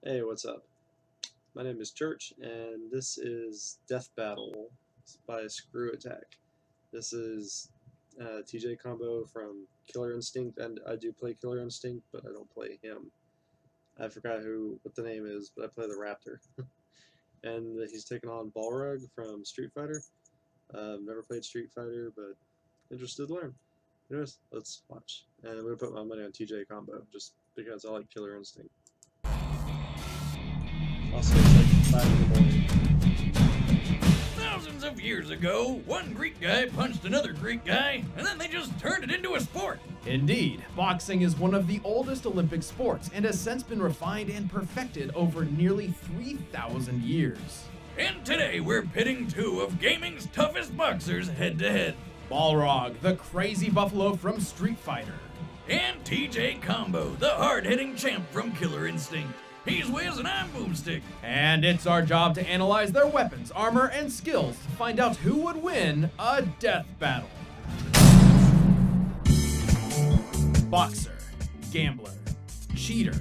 Hey, what's up? My name is Church, and this is Death Battle by Screw Attack. This is TJ combo from Killer Instinct, and I do play Killer Instinct, but I don't play him. I forgot what the name is, but I play the Raptor. And he's taking on Balrog from Street Fighter. Never played Street Fighter, but interested to learn. Anyways, let's watch. And I'm going to put my money on TJ combo, just because I like Killer Instinct. Also, it's like 5 in the morning. Thousands of years ago, one Greek guy punched another Greek guy, and then they just turned it into a sport. Indeed, boxing is one of the oldest Olympic sports and has since been refined and perfected over nearly 3,000 years. And today we're pitting two of gaming's toughest boxers head-to-head. Balrog, the crazy buffalo from Street Fighter. And TJ Combo, the hard-hitting champ from Killer Instinct. He's Wiz and I'm Boomstick. And it's our job to analyze their weapons, armor, and skills to find out who would win a death battle. Boxer, gambler, cheater.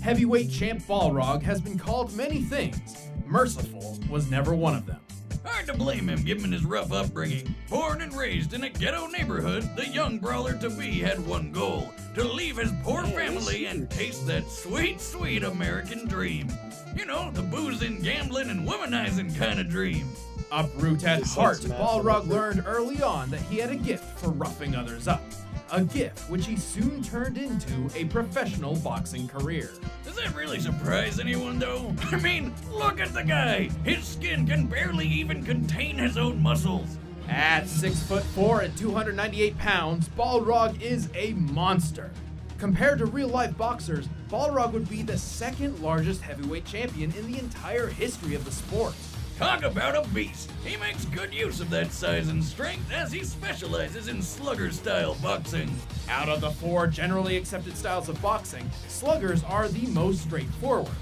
Heavyweight champ Balrog has been called many things. Merciful was never one of them. Hard to blame him given his rough upbringing. Born and raised in a ghetto neighborhood, the young brawler-to-be had one goal: to leave his poor family and taste that sweet, sweet American dream. You know, the boozing, gambling, and womanizing kind of dream. A brute at heart, Balrog learned early on that he had a gift for roughing others up. A gift which he soon turned into a professional boxing career. Does that really surprise anyone, though? I mean, look at the guy! His skin can barely even contain his own muscles. At 6'4" and 298 pounds, Balrog is a monster. Compared to real-life boxers, Balrog would be the second largest heavyweight champion in the entire history of the sport. Talk about a beast! He makes good use of that size and strength as he specializes in slugger-style boxing. Out of the four generally accepted styles of boxing, sluggers are the most straightforward.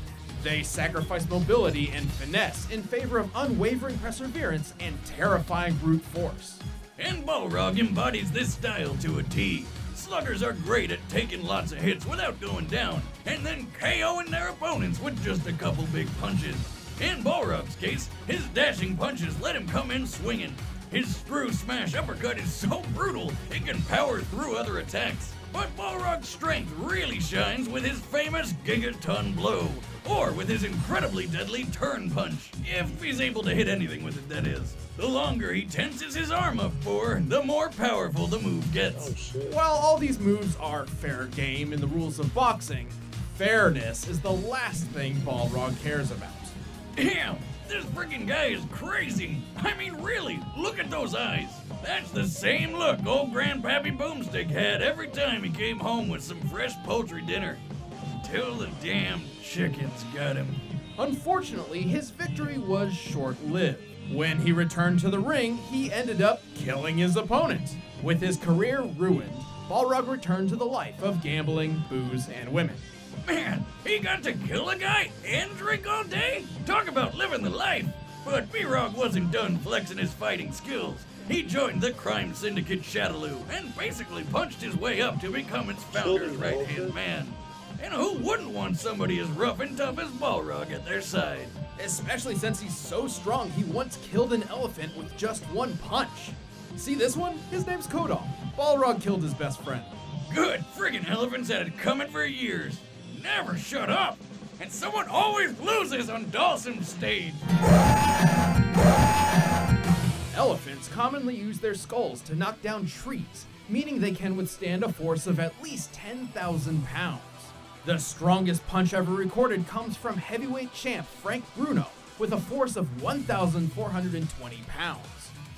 They sacrifice mobility and finesse in favor of unwavering perseverance and terrifying brute force. And Balrog embodies this style to a T. Sluggers are great at taking lots of hits without going down, and then KOing their opponents with just a couple big punches. In Balrog's case, his dashing punches let him come in swinging. His screw smash uppercut is so brutal, it can power through other attacks. But Balrog's strength really shines with his famous gigaton blow, or with his incredibly deadly turn punch, if he's able to hit anything with it, that is. The longer he tenses his arm up for, the more powerful the move gets. While all these moves are fair game in the rules of boxing, fairness is the last thing Balrog cares about. Damn, this freaking guy is crazy. I mean, really, look at those eyes. That's the same look old Grandpappy Boomstick had every time he came home with some fresh poultry dinner. Till the damn chickens got him. Unfortunately, his victory was short-lived. When he returned to the ring, he ended up killing his opponent. With his career ruined, Balrog returned to the life of gambling, booze, and women. Man, he got to kill a guy and drink all day? Talk about living the life. But B-Rog wasn't done flexing his fighting skills. He joined the crime syndicate Shadaloo and basically punched his way up to become its founder's right-hand man. And who wouldn't want somebody as rough and tough as Balrog at their side? Especially since he's so strong, he once killed an elephant with just one punch. See this one? His name's Kodal. Balrog killed his best friend. Good friggin' elephants had it coming for years. Never shut up, and someone always loses on Dawson's stage. Elephants commonly use their skulls to knock down trees, meaning they can withstand a force of at least 10,000 pounds. The strongest punch ever recorded comes from heavyweight champ Frank Bruno with a force of 1,420 pounds.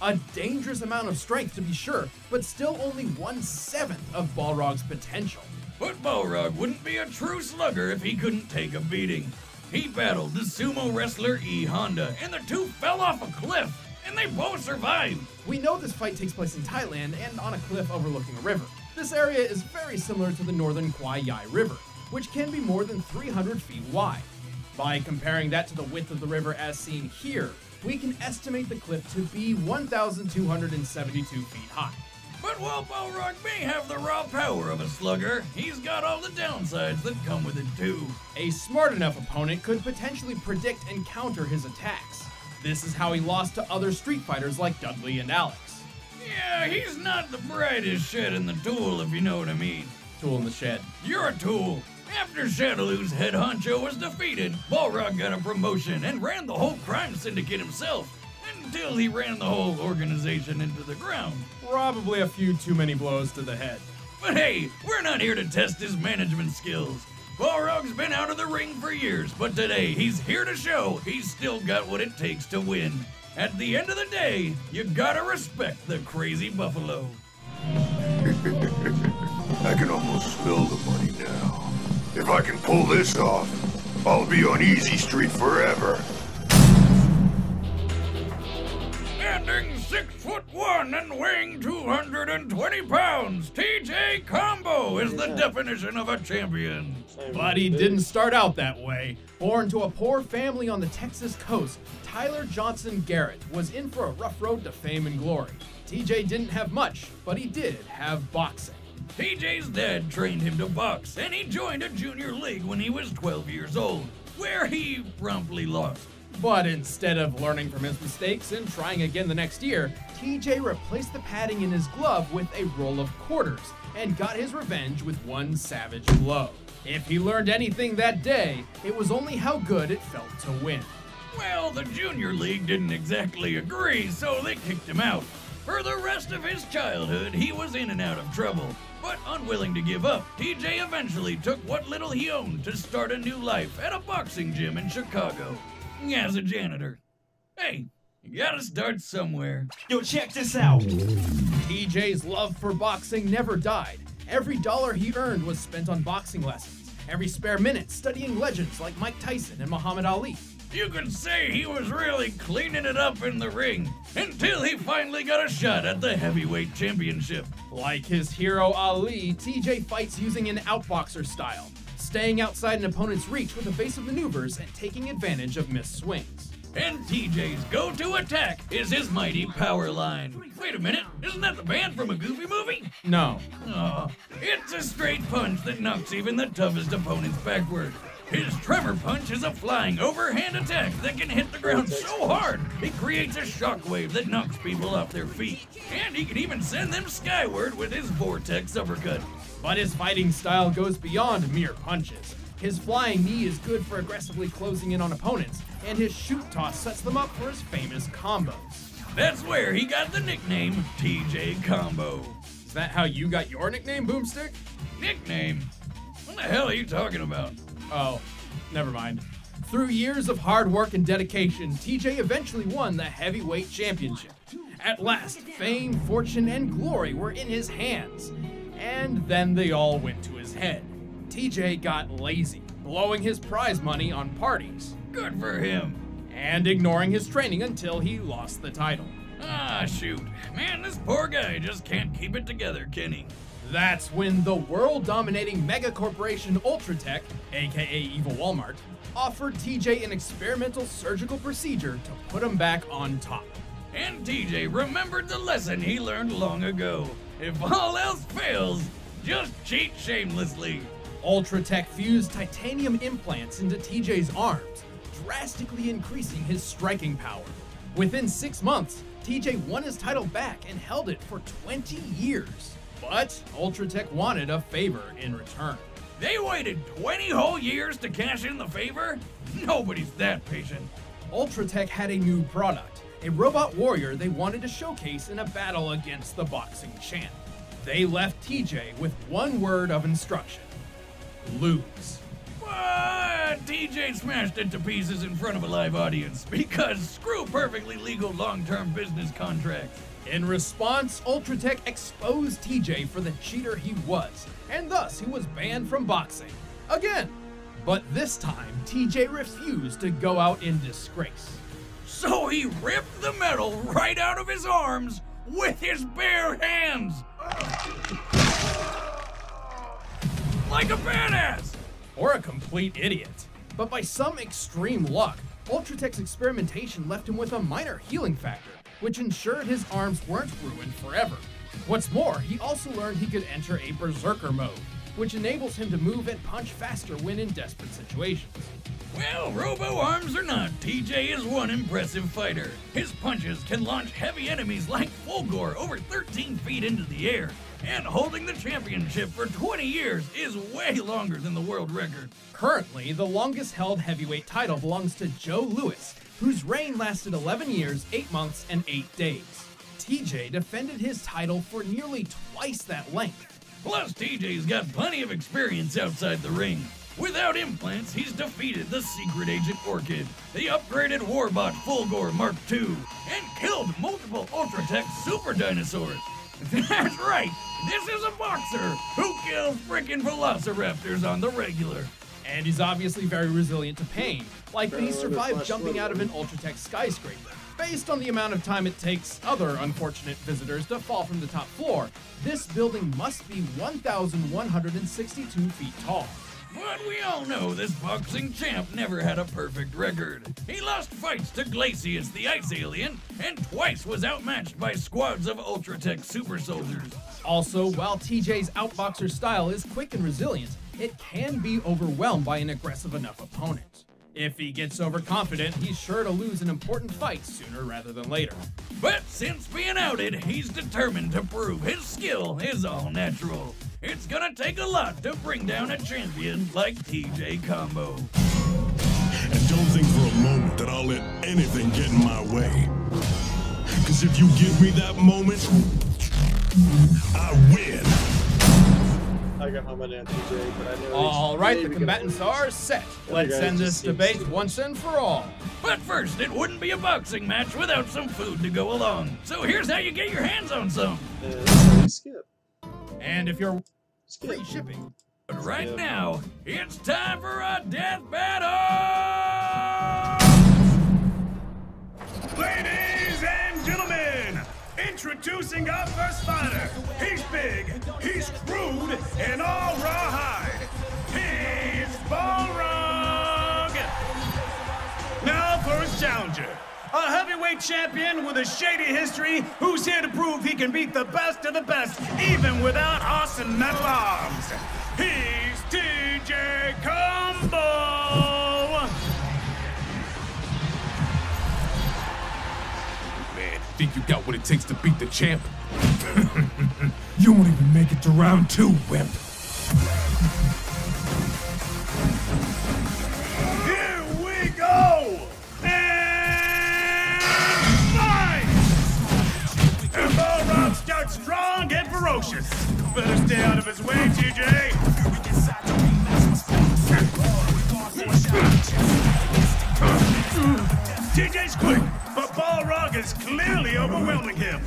A dangerous amount of strength to be sure, but still only 1/7 of Balrog's potential. But Balrog wouldn't be a true slugger if he couldn't take a beating. He battled the sumo wrestler E. Honda, and the two fell off a cliff, and they both survived. We know this fight takes place in Thailand and on a cliff overlooking a river. This area is very similar to the northern Kwai Yai River, which can be more than 300 feet wide. By comparing that to the width of the river as seen here, we can estimate the cliff to be 1,272 feet high. But while Balrog may have the raw power of a slugger, he's got all the downsides that come with it too. A smart enough opponent could potentially predict and counter his attacks. This is how he lost to other Street Fighters like Dudley and Alex. Yeah, he's not the brightest shed in the tool, if you know what I mean. Tool in the shed. You're a tool. After Shadaloo's head honcho was defeated, Balrog got a promotion and ran the whole crime syndicate himself, until he ran the whole organization into the ground. Probably a few too many blows to the head. But hey, we're not here to test his management skills. Balrog's been out of the ring for years, but today he's here to show he's still got what it takes to win. At the end of the day, you gotta respect the crazy buffalo. I can almost smell the money now. If I can pull this off, I'll be on Easy Street forever. Standing 6'1" and weighing 220 pounds, CCCCCOMBO is the definition of a champion. But he didn't start out that way. Born to a poor family on the Texas coast, Tyler Johnson Garrett was in for a rough road to fame and glory. TJ didn't have much, but he did have boxing. TJ's dad trained him to box, and he joined a junior league when he was 12 years old, where he promptly lost. But instead of learning from his mistakes and trying again the next year, TJ replaced the padding in his glove with a roll of quarters and got his revenge with one savage blow. If he learned anything that day, it was only how good it felt to win. Well, the junior league didn't exactly agree, so they kicked him out. For the rest of his childhood, he was in and out of trouble. But unwilling to give up, TJ eventually took what little he owned to start a new life at a boxing gym in Chicago. As a janitor. Hey, you gotta start somewhere. Yo, check this out. TJ's love for boxing never died. Every dollar he earned was spent on boxing lessons. Every spare minute studying legends like Mike Tyson and Muhammad Ali. You could say he was really cleaning it up in the ring until he finally got a shot at the heavyweight championship. Like his hero Ali, TJ fights using an outboxer style, staying outside an opponent's reach with evasive maneuvers and taking advantage of missed swings. And TJ's go-to attack is his mighty power line. Wait a minute, isn't that the band from a Goofy movie? No. Aw, it's a straight punch that knocks even the toughest opponents backward. His tremor punch is a flying overhand attack that can hit the ground so hard it creates a shockwave that knocks people off their feet. And he can even send them skyward with his vortex uppercut. But his fighting style goes beyond mere punches. His flying knee is good for aggressively closing in on opponents, and his shoot toss sets them up for his famous combos. That's where he got the nickname TJ Combo. Is that how you got your nickname, Boomstick? Nickname? What the hell are you talking about? Oh, never mind. Through years of hard work and dedication, TJ eventually won the heavyweight championship. At last, fame, fortune, and glory were in his hands. And then they all went to his head. TJ got lazy, blowing his prize money on parties. Good for him. And ignoring his training until he lost the title. Ah, shoot. Man, this poor guy just can't keep it together, can he? That's when the world-dominating mega corporation Ultratech, aka Evil Walmart, offered TJ an experimental surgical procedure to put him back on top. And TJ remembered the lesson he learned long ago. If all else fails, just cheat shamelessly. Ultratech fused titanium implants into TJ's arms, drastically increasing his striking power. Within 6 months, TJ won his title back and held it for 20 years. But Ultratech wanted a favor in return. They waited 20 whole years to cash in the favor? Nobody's that patient. Ultratech had a new product, a robot warrior they wanted to showcase in a battle against the boxing champ. They left TJ with one word of instruction: lose. But TJ smashed it to pieces in front of a live audience because screw perfectly legal long-term business contracts. In response, Ultratech exposed TJ for the cheater he was, and thus he was banned from boxing. Again. But this time, TJ refused to go out in disgrace. So he ripped the metal right out of his arms with his bare hands. Like a badass. Or a complete idiot. But by some extreme luck, Ultratech's experimentation left him with a minor healing factor, which ensured his arms weren't ruined forever. What's more, he also learned he could enter a berserker mode, which enables him to move and punch faster when in desperate situations. Well, robo-arms or not, TJ is one impressive fighter. His punches can launch heavy enemies like Fulgor over 13 feet into the air, and holding the championship for 20 years is way longer than the world record. Currently, the longest held heavyweight title belongs to Joe Louis, whose reign lasted 11 years, 8 months, and 8 days. TJ defended his title for nearly twice that length. Plus, TJ's got plenty of experience outside the ring. Without implants, he's defeated the Secret Agent Orchid, the upgraded Warbot Fulgor Mark II, and killed multiple Ultratech super dinosaurs. That's right, this is a boxer who kills frickin' velociraptors on the regular. And he's obviously very resilient to pain, like that he survived jumping out of an Ultratech skyscraper. Based on the amount of time it takes other unfortunate visitors to fall from the top floor, this building must be 1,162 feet tall. But we all know this boxing champ never had a perfect record. He lost fights to Glacius the Ice Alien, and twice was outmatched by squads of Ultratech super soldiers. Also, while TJ's outboxer style is quick and resilient, it can be overwhelmed by an aggressive enough opponent. If he gets overconfident, he's sure to lose an important fight sooner rather than later. But since being outed, he's determined to prove his skill is all natural. It's gonna take a lot to bring down a champion like TJ Combo. And don't think for a moment that I'll let anything get in my way. Cause if you give me that moment, I win. I got home on TJ, but I know. All right, the combatants are set. Let's end this debate once and for all. But first, it wouldn't be a boxing match without some food to go along. So here's how you get your hands on some. Skip. And if you're free shipping. But right now, it's time for a death battle! Ladies and gentlemen, introducing our first fighter. He's big, he's crude, and all rawhide. He's Balrog! Now for his challenger. A heavyweight champion with a shady history who's here to prove he can beat the best of the best, even without awesome metal arms. He's TJ Combo! Man, think you got what it takes to beat the champ? You won't even make it to round 2, wimp. Here we go! Balrog starts strong and ferocious. Better stay out of his way, TJ. TJ's quick, but Balrog is clearly overwhelming him.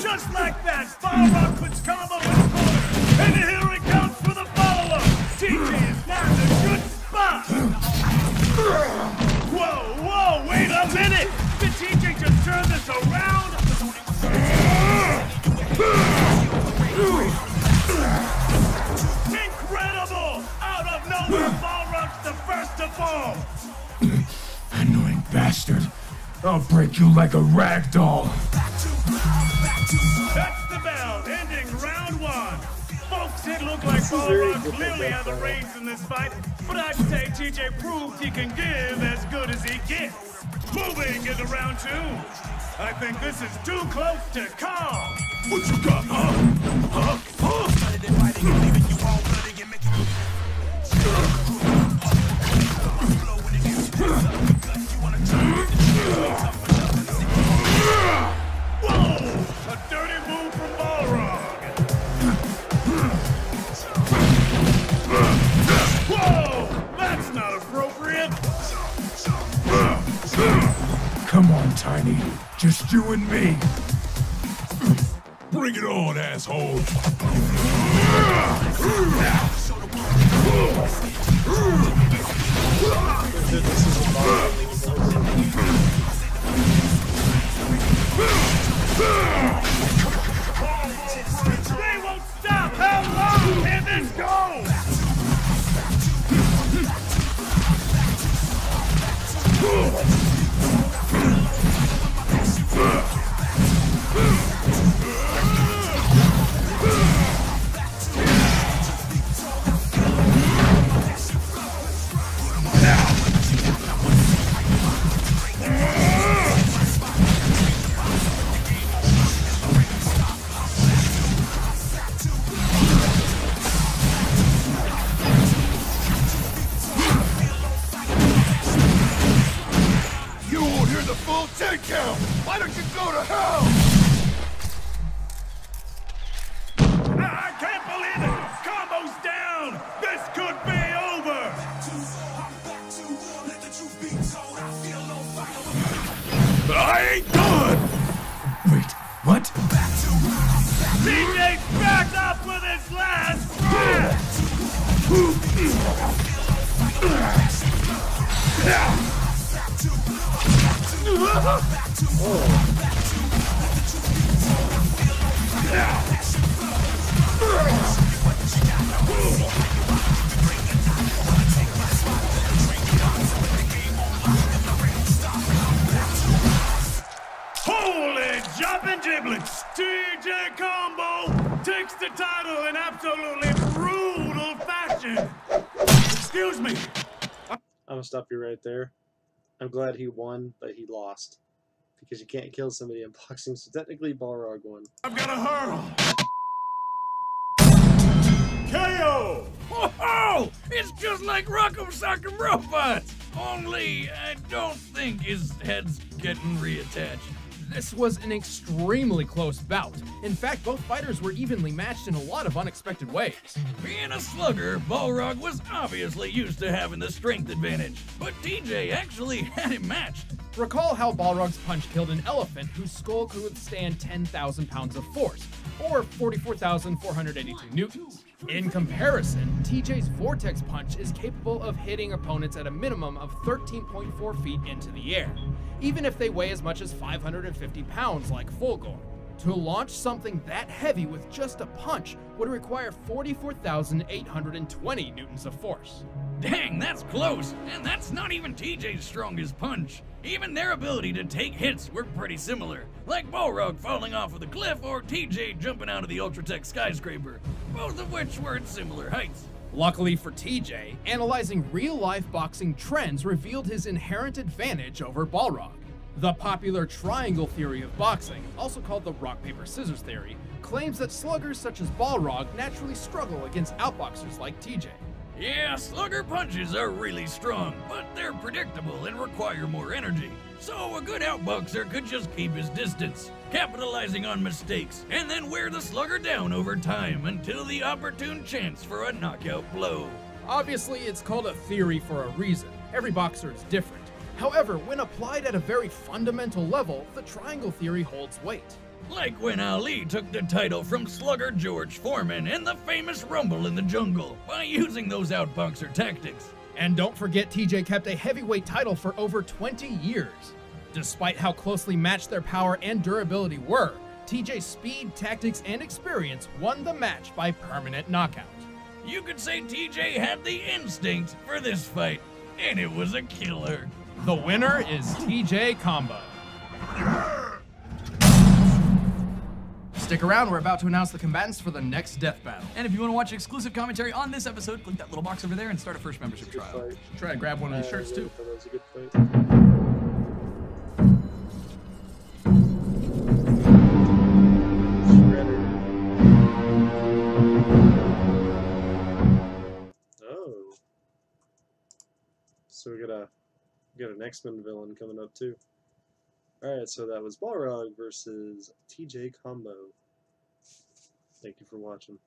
Just like that, Balrog puts Combo in the corner. And here he comes for the follow-up. TJ is now in a good spot. Whoa, wait a minute. Did TJ just turn this around? Incredible! Out of nowhere, Balrog's the first to fall. Annoying bastard. I'll break you like a rag doll. That's the bell, ending round 1. Folks, it looked like Balrog clearly had the reins in this fight, but I'd say TJ proved he can give as good as he gets. Moving into round 2. I think this is too close to call. What you got, huh? Whoa! A dirty move from Balrog. Whoa! That's not appropriate. Come on, Tiny. Just you and me. Bring it on, asshole. They won't stop! How long can this go? Why don't you go to hell? I can't believe it! Combo's down! This could be over! But I ain't done! Wait, what? TJ's back up with his last breath! Holy jumping giblets! TJ Combo takes the title in absolutely brutal fashion! Excuse me! I'm gonna stop you right there. I'm glad he won, but he lost. Because you can't kill somebody in boxing, so technically Balrog won. I've got a hurl! KO! Oh, it's just like Rock'em Sock'em Robots! Only I don't think his head's getting reattached. This was an extremely close bout. In fact, both fighters were evenly matched in a lot of unexpected ways. Being a slugger, Balrog was obviously used to having the strength advantage, but TJ actually had him matched. Recall how Balrog's punch killed an elephant whose skull could withstand 10,000 pounds of force, or 44,482 newtons. In comparison, TJ's Vortex Punch is capable of hitting opponents at a minimum of 13.4 feet into the air, even if they weigh as much as 550 pounds like Fulgor. To launch something that heavy with just a punch would require 44,820 newtons of force. Dang, that's close, and that's not even TJ's strongest punch. Even their ability to take hits were pretty similar, like Balrog falling off of the cliff or TJ jumping out of the Ultratech skyscraper, both of which were at similar heights. Luckily for TJ, analyzing real-life boxing trends revealed his inherent advantage over Balrog. The popular triangle theory of boxing, also called the rock-paper-scissors theory, claims that sluggers such as Balrog naturally struggle against outboxers like TJ. Yeah, slugger punches are really strong, but they're predictable and require more energy. So a good outboxer could just keep his distance, capitalizing on mistakes, and then wear the slugger down over time until the opportune chance for a knockout blow. Obviously, it's called a theory for a reason. Every boxer is different. However, when applied at a very fundamental level, the triangle theory holds weight. Like when Ali took the title from slugger George Foreman in the famous Rumble in the Jungle by using those outboxer tactics. And don't forget, TJ kept a heavyweight title for over 20 years. Despite how closely matched their power and durability were, TJ's speed, tactics, and experience won the match by permanent knockout. You could say TJ had the instinct for this fight, and it was a killer. The winner is TJ Combo. Stick around, we're about to announce the combatants for the next death battle. And if you want to watch exclusive commentary on this episode, click that little box over there and start a first membership trial. Try to grab one of these shirts too. That was a good fight. Oh. So we got an X-Men villain coming up too. Alright, so that was Balrog versus TJ Combo. Thank you for watching.